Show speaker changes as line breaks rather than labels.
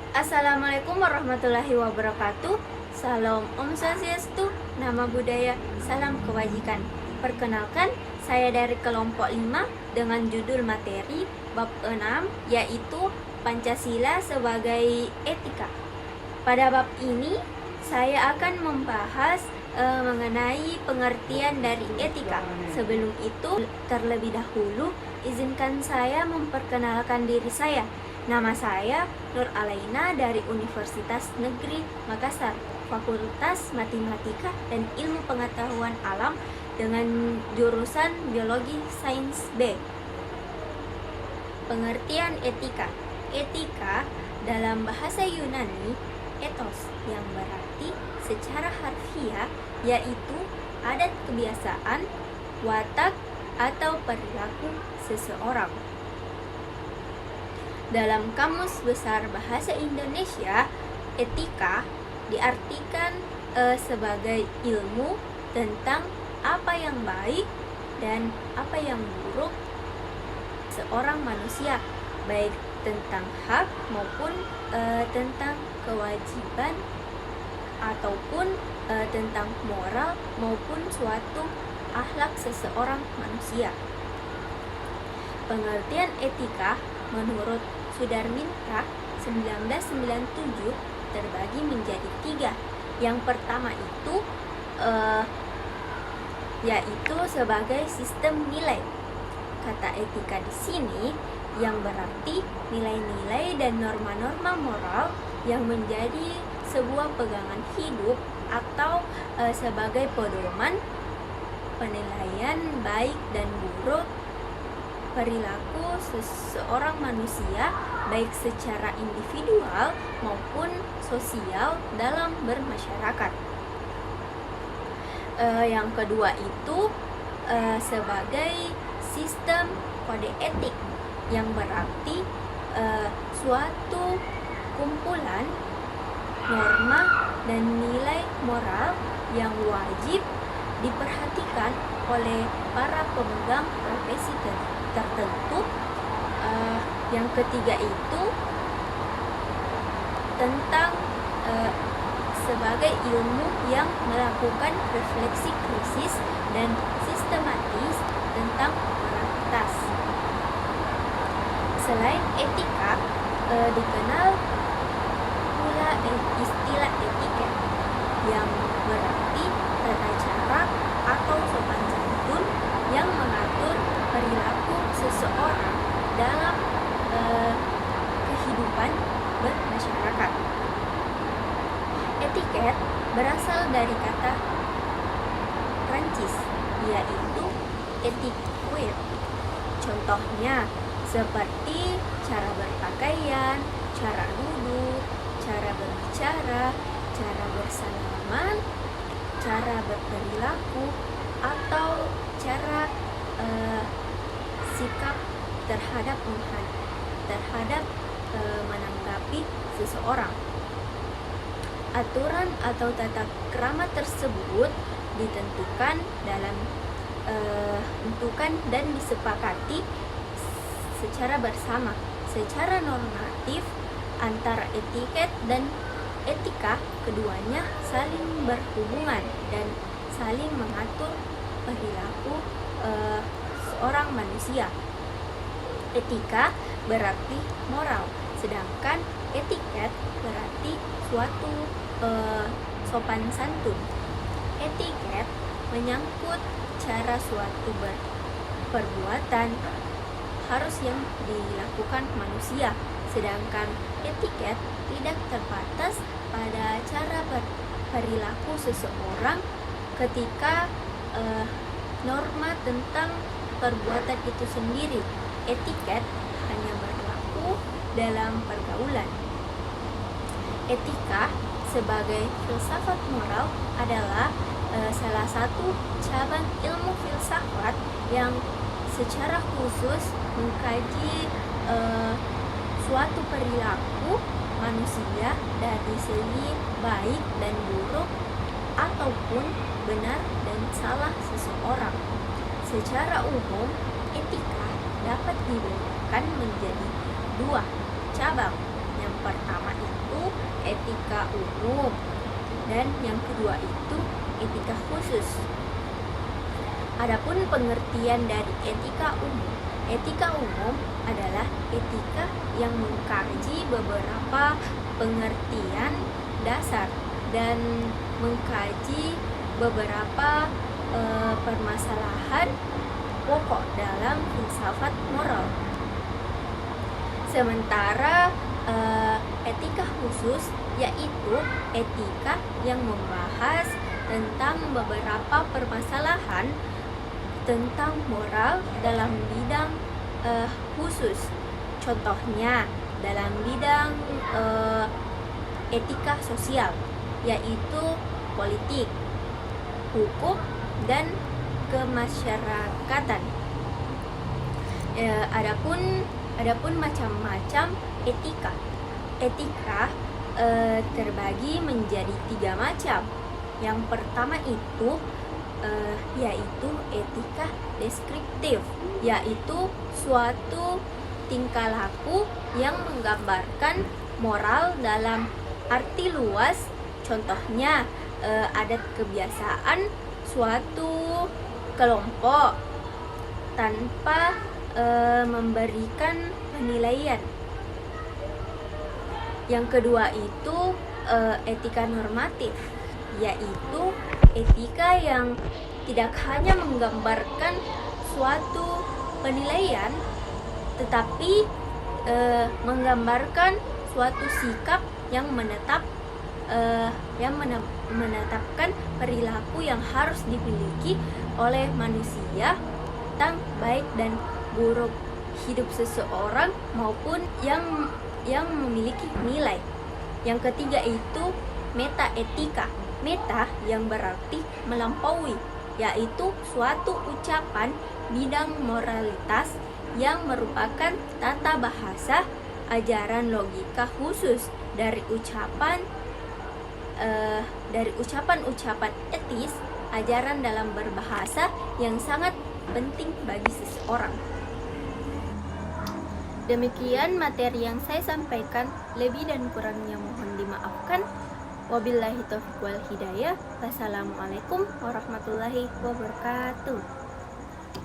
Assalamualaikum warahmatullahi wabarakatuh. Salam Om Swastiastu, nama budaya, salam kebajikan. Perkenalkan, saya dari kelompok 5 dengan judul materi bab 6, yaitu Pancasila sebagai etika. Pada bab ini, saya akan membahas mengenai pengertian dari etika. Sebelum itu, terlebih dahulu, izinkan saya memperkenalkan diri saya. Nama saya Nur Alaina dari Universitas Negeri Makassar, Fakultas Matematika dan Ilmu Pengetahuan Alam dengan jurusan Biologi Sains B. Pengertian etika. Etika dalam bahasa Yunani ethos, yang berarti secara harfiah yaitu adat kebiasaan, watak atau perilaku seseorang. Dalam Kamus Besar Bahasa Indonesia, etika diartikan sebagai ilmu tentang apa yang baik dan apa yang buruk seorang manusia, baik tentang hak maupun tentang kewajiban, ataupun tentang moral maupun suatu akhlak seseorang manusia. Pengertian etika menurut Sudarminta 1997 terbagi menjadi 3. Yang pertama itu yaitu sebagai sistem nilai. Kata etika di sini yang berarti nilai-nilai dan norma-norma moral yang menjadi sebuah pegangan hidup atau sebagai pedoman penilaian baik dan buruk perilaku seseorang manusia, baik secara individual maupun sosial dalam bermasyarakat. Yang kedua itu sebagai sistem kode etik, yang berarti suatu kumpulan norma dan nilai moral yang wajib diperhatikan oleh para pemegang profesi tertentu. Yang ketiga itu tentang sebagai ilmu yang melakukan refleksi krisis dan sistematis tentang moralitas. Selain etika, dikenal pula istilah etiket, yang berarti tata cara atau sopan santun yang mengatur perilaku seseorang dalam kehidupan bermasyarakat. Etiket berasal dari kata Prancis, yaitu etiquette. Contohnya seperti cara berpakaian, cara duduk, cara berbicara, cara bersalaman, cara berperilaku, atau cara sikap terhadap menanggapi seseorang. Aturan atau tata krama tersebut ditentukan dan disepakati secara bersama. Secara normatif, antara etiket dan etika, keduanya saling berhubungan dan saling mengatur perilaku seorang manusia. Etika berarti moral, sedangkan etiket berarti suatu sopan santun. Etiket menyangkut cara suatu perbuatan harus yang dilakukan manusia, sedangkan etiket tidak terbatas pada cara perilaku seseorang ketika norma tentang perbuatan itu sendiri. Etiket hanya berlaku dalam pergaulan. Etika sebagai filsafat moral adalah salah satu cabang ilmu filsafat yang secara khusus mengkaji suatu perilaku manusia dari segi baik dan buruk ataupun benar dan salah seseorang. Secara umum, etika dapat dibedakan menjadi 2 cabang. Yang pertama itu etika umum, dan yang kedua itu etika khusus. Adapun pengertian dari etika umum adalah etika yang mengkaji beberapa pengertian dasar dan mengkaji beberapa permasalahan pokok dalam filsafat moral. Sementara etika khusus yaitu etika yang membahas tentang beberapa permasalahan tentang moral dalam bidang khusus. Contohnya dalam bidang etika sosial, yaitu politik, hukum, dan kemasyarakatan. Adapun macam-macam etika. Etika terbagi menjadi 3 macam. Yang pertama itu yaitu etika deskriptif, yaitu suatu tingkah laku yang menggambarkan moral dalam arti luas. Contohnya adat kebiasaan suatu kelompok tanpa memberikan penilaian. Yang kedua itu etika normatif, yaitu etika yang tidak hanya menggambarkan suatu penilaian, tetapi menggambarkan suatu sikap yang menetapkan perilaku yang harus dimiliki oleh manusia tentang baik dan buruk hidup seseorang maupun yang memiliki nilai. Yang ketiga itu metaetika. Meta yang berarti melampaui, yaitu suatu ucapan bidang moralitas yang merupakan tata bahasa, ajaran logika khusus dari ucapan-ucapan etis, ajaran dalam berbahasa yang sangat penting bagi seseorang. Demikian materi yang saya sampaikan, lebih dan kurangnya mohon dimaafkan. Wabillahi taufiq wal hidayah. Wassalamualaikum warahmatullahi wabarakatuh.